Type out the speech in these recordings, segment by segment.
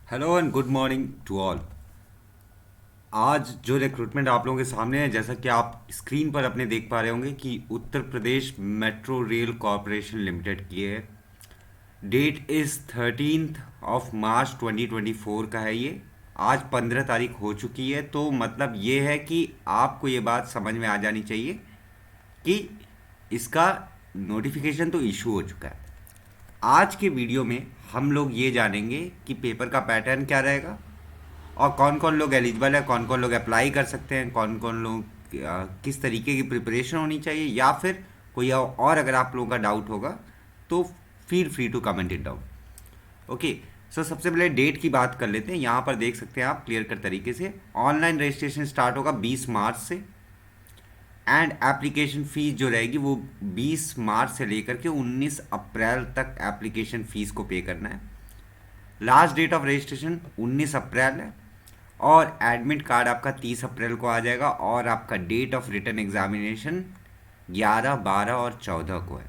Hello and good morning to all. आज जो recruitment आप लोगों के सामने है, जैसा कि आप स्क्रीन पर अपने देख पा रहे होंगे कि Uttar Pradesh metro rail corporation limited की है। That is 13th of March 2024 का है ये। आज 15 तारीख हो चुकी है, तो मतलब ये है कि आपको ये बात समझ में आ जानी चाहिए कि इसका नोटिफिकेशन तो इशू हो चुका है। आज के वीडियो में हम लोग ये जानेंगे कि पेपर का पैटर्न क्या रहेगा और कौन कौन लोग एलिजिबल है, कौन कौन लोग अप्लाई कर सकते हैं, कौन कौन लोग किस तरीके की प्रिपरेशन होनी चाहिए, या फिर कोई और अगर आप लोगों का डाउट होगा तो feel free to comment it down. Okay. So सबसे पहले डेट की बात कर लेते हैं। यहाँ पर देख सकते हैं आप क्लियर कट तरीके से ऑनलाइन रजिस्ट्रेशन स्टार्ट होगा 20 मार्च से, एंड एप्लीकेशन फ़ीस जो रहेगी वो 20 मार्च से लेकर के 19 अप्रैल तक एप्लीकेशन फ़ीस को पे करना है। लास्ट डेट ऑफ रजिस्ट्रेशन 19 अप्रैल है, और एडमिट कार्ड आपका 30 अप्रैल को आ जाएगा, और आपका डेट ऑफ रिटर्न एग्जामिनेशन 11, 12 और 14 को है।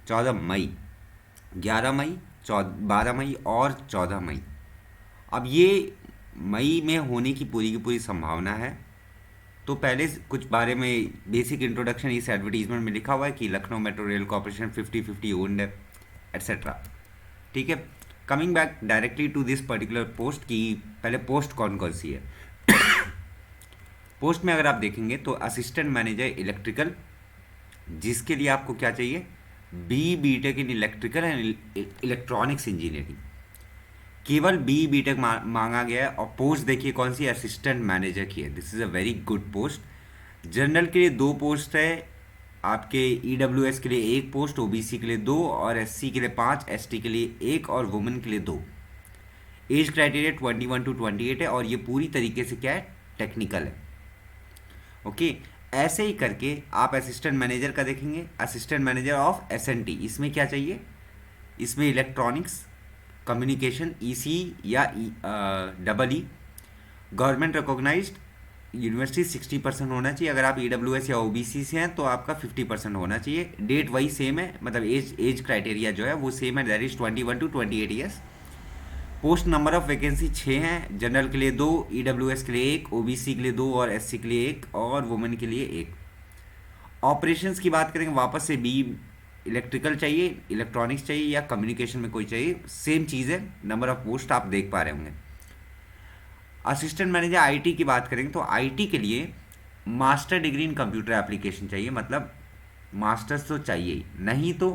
14 मई, 11 मई, 12 मई और 14 मई। अब ये मई में होने की पूरी संभावना है। तो पहले कुछ बारे में बेसिक इंट्रोडक्शन इस एडवर्टीजमेंट में लिखा हुआ है कि Lucknow metro rail corporation 50-50 owned है, एट्सेट्रा। ठीक है। Coming back directly to this particular post की पहले पोस्ट कौन कौन सी है। पोस्ट में अगर आप देखेंगे तो असिस्टेंट मैनेजर इलेक्ट्रिकल, जिसके लिए आपको क्या चाहिए, B tech in electrical and electronics engineering. केवल बी टेक मांगा गया है, और पोस्ट देखिए कौन सी, असिस्टेंट मैनेजर की है। This is a very good post. General के लिए 2 पोस्ट है, आपके ईडब्ल्यूएस के लिए 1 पोस्ट, ओबीसी के लिए 2, और एससी के लिए 5, एसटी के लिए 1 और वुमेन के लिए 2। एज क्राइटेरिया 21 to 28 है, और ये पूरी तरीके से क्या है, टेक्निकल है। ओके। ऐसे ही करके आप असिस्टेंट मैनेजर का देखेंगे, असिस्टेंट मैनेजर ऑफ एसएनटी। इसमें क्या चाहिए, इसमें इलेक्ट्रॉनिक्स, कम्युनिकेशन, ईसी या double E, government recognised university 60% होना चाहिए। अगर आप ईडब्ल्यूएस या ओबीसी से हैं तो आपका 50% होना चाहिए। डेट वही सेम है, मतलब एज क्राइटेरिया जो है वो सेम है, that is 21 to 28 years. Post number of vacancy 6 हैं, जनरल के लिए 2, ईडब्ल्यूएस के लिए 1, ओबीसी के लिए 2 और एससी के लिए 1 और वुमेन के लिए 1। ऑपरेशंस की बात करेंगे, वापस से बी इलेक्ट्रिकल चाहिए, इलेक्ट्रॉनिक्स चाहिए या कम्युनिकेशन में कोई चाहिए, सेम चीज़ है। नंबर ऑफ पोस्ट आप देख पा रहे होंगे। असिस्टेंट मैनेजर आईटी की बात करेंगे तो आईटी के लिए master degree in computer application चाहिए, मतलब मास्टर्स तो चाहिए ही, नहीं तो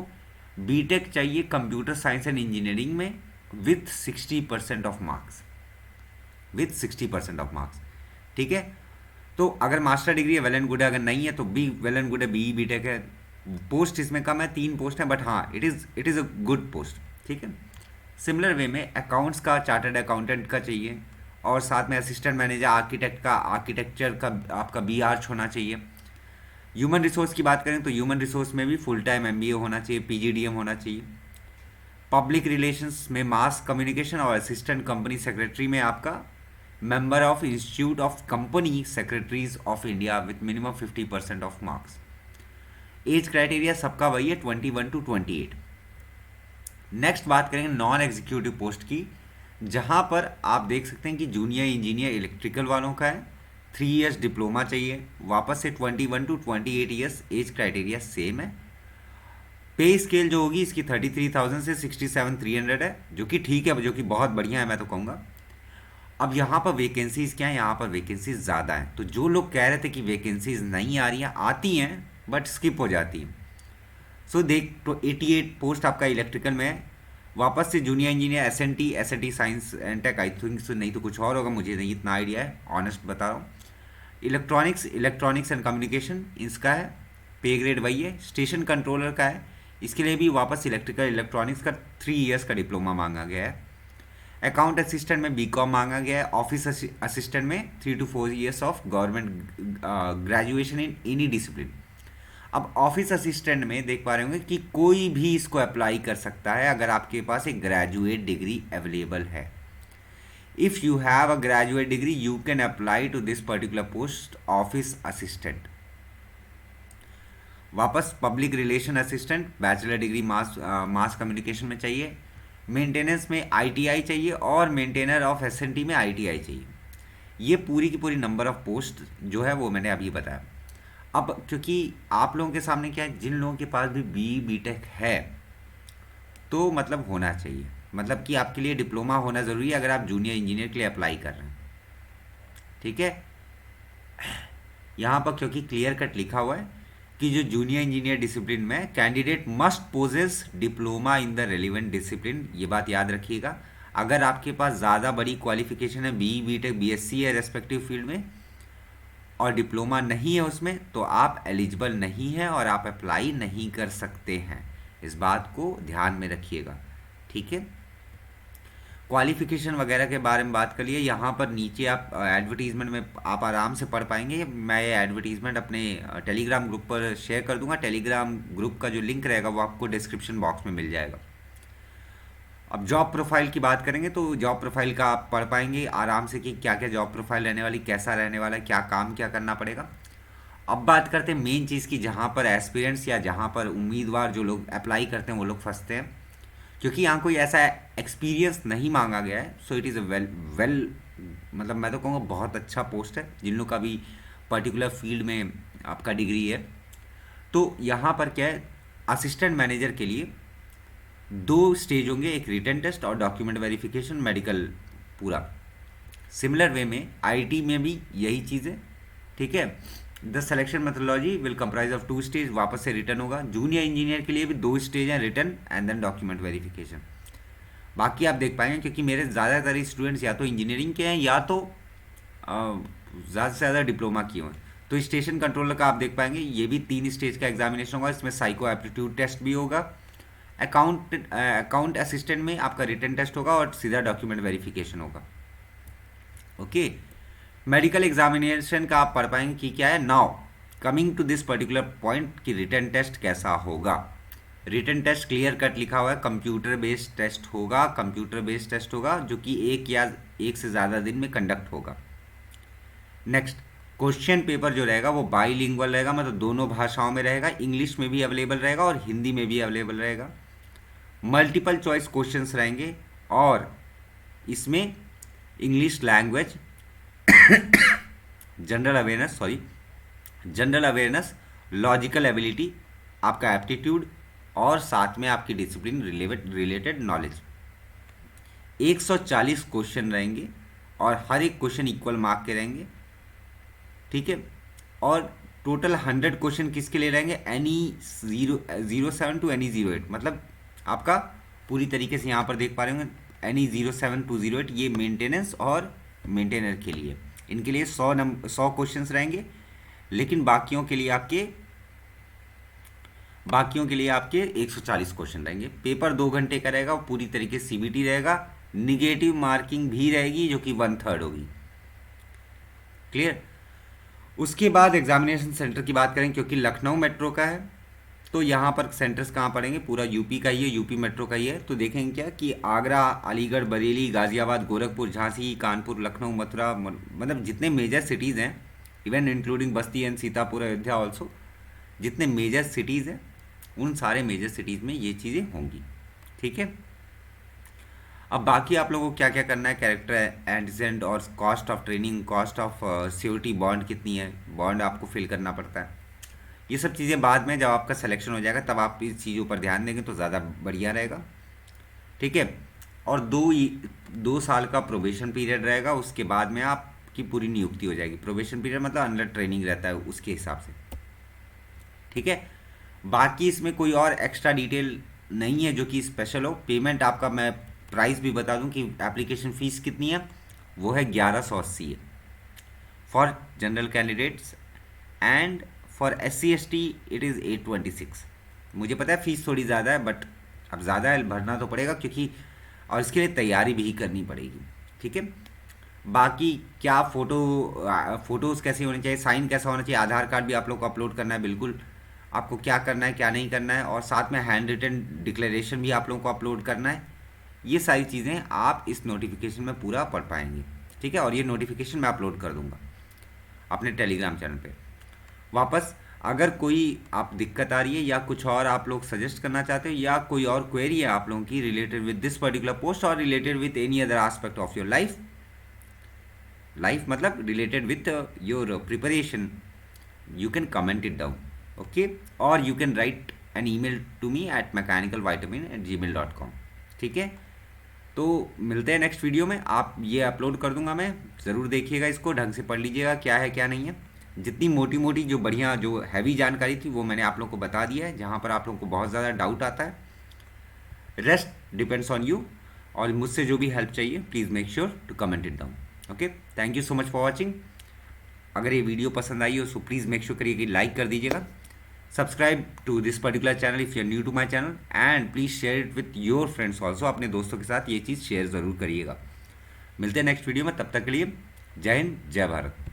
बीटेक चाहिए कंप्यूटर साइंस एंड इंजीनियरिंग में with 60% of marks, with 60% of marks. ठीक है। तो अगर मास्टर डिग्री है वेल एंड गुड है, अगर नहीं है तो बी वेल एंड गुड है, बी बीटेक है। पोस्ट इसमें कम है, 3 पोस्ट है, बट हाँ it is a good post. ठीक है। सिमिलर वे में अकाउंट्स का, चार्टर्ड अकाउंटेंट का चाहिए, और साथ में असिस्टेंट मैनेजर आर्किटेक्ट का, आर्किटेक्चर का आपका बी आर्च होना चाहिए। ह्यूमन रिसोर्स की बात करें तो ह्यूमन रिसोर्स में भी फुल टाइम एमबीए होना चाहिए, पीजीडीएम होना चाहिए। पब्लिक रिलेशंस में मास कम्युनिकेशन, और असिस्टेंट कंपनी सेक्रेटरी में आपका member of institute of company secretaries of India with minimum 50% of marks. Age criteria सबका वही है, 21 to 28। नेक्स्ट बात करेंगे नॉन एग्जीक्यूटिव पोस्ट की, जहाँ पर आप देख सकते हैं कि जूनियर इंजीनियर इलेक्ट्रिकल वालों का है, 3 इयर्स डिप्लोमा चाहिए, वापस से 21 to 28 years, age criteria same है। पे स्केल जो होगी इसकी 33,000 से 67,300 है, जो कि ठीक है, जो कि बहुत बढ़िया है मैं तो कहूँगा। अब यहाँ पर वैकेंसीज़ क्या है, यहाँ पर वैकेंसीज ज़्यादा हैं। तो जो लोग कह रहे थे कि वैकेंसीज नहीं आ रही हैं, आती हैं बट स्किप हो जाती हैं। सो देख, तो 88 पोस्ट आपका इलेक्ट्रिकल में है। वापस से junior engineer S N T science and tech, I think so, नहीं तो कुछ और होगा, मुझे नहीं इतना आइडिया है, ऑनेस्ट बता रहा हूँ। इलेक्ट्रॉनिक्स एंड कम्युनिकेशन इसका है, पे ग्रेड वही है। स्टेशन कंट्रोलर का है, इसके लिए भी वापस इलेक्ट्रिकल इलेक्ट्रॉनिक्स का 3 इयर्स का डिप्लोमा मांगा गया है। अकाउंट असिस्टेंट में बीकॉम मांगा गया है। ऑफिस असिस्टेंट में 3 to 4 years of government graduation in any discipline. अब ऑफिस असिस्टेंट में देख पा रहे होंगे कि कोई भी इसको अप्लाई कर सकता है अगर आपके पास एक ग्रेजुएट डिग्री अवेलेबल है। If you have a graduate degree you can apply to this particular post, office assistant. वापस public relation assistant, bachelor degree mass communication में चाहिए। मेंटेनेंस में आईटीआई चाहिए और मेंटेनर ऑफ एसएनटी में आईटीआई चाहिए। ये पूरी की पूरी नंबर ऑफ पोस्ट जो है वो मैंने अभी बताया। अब क्योंकि आप लोगों के सामने क्या है, जिन लोगों के पास भी बीटेक है तो मतलब होना चाहिए, मतलब कि आपके लिए डिप्लोमा होना ज़रूरी है अगर आप जूनियर इंजीनियर के लिए अप्लाई कर रहे हैं। ठीक है, यहाँ पर क्योंकि क्लियर कट लिखा हुआ है कि जो जूनियर इंजीनियर डिसिप्लिन में candidate must possess diploma in the relevant discipline, ये बात याद रखिएगा। अगर आपके पास ज़्यादा बड़ी क्वालिफिकेशन है, बीटेक बीएससी है रेस्पेक्टिव फील्ड में, और डिप्लोमा नहीं है उसमें, तो आप एलिजिबल नहीं हैं और आप अप्लाई नहीं कर सकते हैं। इस बात को ध्यान में रखिएगा। ठीक है, क्वालिफिकेशन वगैरह के बारे में बात कर लिए। यहाँ पर नीचे आप एडवर्टीज़मेंट में आप आराम से पढ़ पाएंगे। मैं ये एडवर्टीज़मेंट अपने टेलीग्राम ग्रुप पर शेयर कर दूंगा। टेलीग्राम ग्रुप का जो लिंक रहेगा वो आपको डिस्क्रिप्शन बॉक्स में मिल जाएगा। अब जॉब प्रोफाइल की बात करेंगे तो जॉब प्रोफाइल का आप पढ़ पाएंगे आराम से कि क्या क्या जॉब प्रोफाइल रहने वाली, कैसा रहने वाला है, क्या काम क्या करना पड़ेगा। अब बात करते हैं मेन चीज़ की, जहाँ पर एस्पिरेंट्स या जहाँ पर उम्मीदवार जो लोग अप्लाई करते हैं वो लोग फंसते हैं, क्योंकि यहाँ कोई ऐसा एक्सपीरियंस नहीं मांगा गया है। So it is a well मतलब मैं तो कहूँगा बहुत अच्छा पोस्ट है जिन लोग का भी पर्टिकुलर फील्ड में आपका डिग्री है। तो यहाँ पर क्या है, असिस्टेंट मैनेजर के लिए 2 स्टेज होंगे, एक रिटन टेस्ट और डॉक्यूमेंट वेरिफिकेशन, मेडिकल पूरा। सिमिलर वे में आईटी में भी यही चीज़ है। ठीक है, the selection methodology will comprise of 2 stage, वापस से रिटर्न होगा। जूनियर इंजीनियर के लिए भी 2 स्टेज हैं, written and then document verification. बाकी आप देख पाएंगे क्योंकि मेरे ज़्यादातर स्टूडेंट्स या तो इंजीनियरिंग के हैं या तो ज़्यादा से ज़्यादा डिप्लोमा किए हुए हैं। तो स्टेशन कंट्रोलर का आप देख पाएंगे ये भी 3 स्टेज का एग्जामिनेशन होगा। इसमें साइको एप्टीट्यूड टेस्ट भी होगा, अकाउंट असिस्टेंट में आपका रिटन टेस्ट होगा और सीधा डॉक्यूमेंट वेरिफिकेशन होगा। ओके, मेडिकल एग्जामिनेशन का आप पढ़ पाएंगे कि क्या है। Now coming to this particular point कि रिटन टेस्ट कैसा होगा। रिटन टेस्ट क्लियर कट लिखा हुआ है, कंप्यूटर बेस्ड टेस्ट होगा। कंप्यूटर बेस्ड टेस्ट होगा जो कि एक से ज़्यादा दिन में कंडक्ट होगा। नेक्स्ट, क्वेश्चन पेपर जो रहेगा वो बाईलिंगुअल रहेगा, मतलब दोनों भाषाओं में रहेगा। इंग्लिश में भी अवेलेबल रहेगा और हिंदी में भी अवेलेबल रहेगा। मल्टीपल चॉइस क्वेश्चंस रहेंगे और इसमें English language, general awareness, logical ability, आपका एप्टीट्यूड और साथ में आपकी डिसिप्लिन रिलेटेड नॉलेज। 140 क्वेश्चन रहेंगे और हर एक क्वेश्चन इक्वल मार्क के रहेंगे। ठीक है, और टोटल 100 क्वेश्चन किसके लिए रहेंगे, NE07 to NE08, मतलब आपका पूरी तरीके से यहाँ पर देख पा रहे होंगे NE07 to 08, ये मेंटेनेंस और मेंटेनर के लिए, इनके लिए 100 क्वेश्चंस रहेंगे। लेकिन बाकियों के लिए आपके 140 क्वेश्चन रहेंगे। पेपर 2 घंटे का रहेगा, पूरी तरीके से सीबीटी रहेगा। निगेटिव मार्किंग भी रहेगी जो कि 1/3 होगी। क्लियर। उसके बाद एग्जामिनेशन सेंटर की बात करें, क्योंकि लखनऊ मेट्रो का है तो यहाँ पर सेंटर्स कहाँ पड़ेंगे, पूरा यूपी का ही है, यूपी मेट्रो का ही है। तो देखेंगे क्या कि आगरा, अलीगढ़, बरेली, गाज़ियाबाद, गोरखपुर, झांसी, कानपुर, लखनऊ, मथुरा, मतलब जितने मेजर सिटीज़ हैं, even including Basti and Sitapur, Ayodhya also, जितने मेजर सिटीज़ हैं उन सारे मेजर सिटीज़ में ये चीज़ें होंगी। ठीक है, अब बाकी आप लोगों को क्या क्या करना है, कैरेक्टर एंटीसेडेंट और cost of training, cost of security, bond कितनी है, बॉन्ड आपको फिल करना पड़ता है। ये सब चीज़ें बाद में जब आपका सिलेक्शन हो जाएगा तब आप इस चीज़ों पर ध्यान देंगे तो ज़्यादा बढ़िया रहेगा। ठीक है, और 2 साल का प्रोबेशन पीरियड रहेगा, उसके बाद में आपकी पूरी नियुक्ति हो जाएगी। प्रोबेशन पीरियड मतलब अंडर ट्रेनिंग रहता है उसके हिसाब से। ठीक है, बाकी इसमें कोई और एक्स्ट्रा डिटेल नहीं है जो कि स्पेशल हो। पेमेंट आपका मैं प्राइस भी बता दूं कि एप्लीकेशन फ़ीस कितनी है, वो है 1180 है for general candidates and for SC/ST it is 826। मुझे पता है फ़ीस थोड़ी ज़्यादा है, बट अब ज़्यादा है, भरना तो पड़ेगा क्योंकि और इसके लिए तैयारी भी करनी पड़ेगी। ठीक है, बाकी क्या फ़ोटोज़ कैसे होने चाहिए, साइन कैसा होना चाहिए, आधार कार्ड भी आप लोग को अपलोड करना है बिल्कुल, आपको क्या करना है क्या नहीं करना है, और साथ में हैंड रिटन डिक्लेरेशन भी आप लोगों को अपलोड करना है। ये सारी चीज़ें आप इस नोटिफिकेशन में पूरा पढ़ पाएंगे। ठीक है, और ये नोटिफिकेशन मैं अपलोड कर दूंगा अपने टेलीग्राम चैनल पे। वापस अगर कोई आप दिक्कत आ रही है या कुछ और आप लोग सजेस्ट करना चाहते हो या कोई और क्वेरी है आप लोगों की related with this particular post और related with any other aspect of your life, life मतलब related with your preparation, you can comment it down, okay, or you can write an email to me at mechanicalvitamin@gmail.com। ठीक है, तो मिलते हैं next video में। आप ये upload कर दूंगा मैं, ज़रूर देखिएगा, इसको ढंग से पढ़ लीजिएगा क्या है क्या नहीं है। जितनी मोटी मोटी जो बढ़िया जो हैवी जानकारी थी वो मैंने आप लोगों को बता दिया है, जहाँ पर आप लोगों को बहुत ज़्यादा डाउट आता है। रेस्ट डिपेंड्स ऑन यू, और मुझसे जो भी हेल्प चाहिए please make sure to comment it down. Okay, thank you so much for watching. अगर ये वीडियो पसंद आई हो सो प्लीज़ मेक श्योर करिए कि लाइक कर दीजिएगा, subscribe to this particular channel if you are new to my channel, and please share it with your friends also. अपने दोस्तों के साथ ये चीज़ शेयर ज़रूर करिएगा। मिलते हैं नेक्स्ट वीडियो में, तब तक के लिए जय हिंद जय भारत।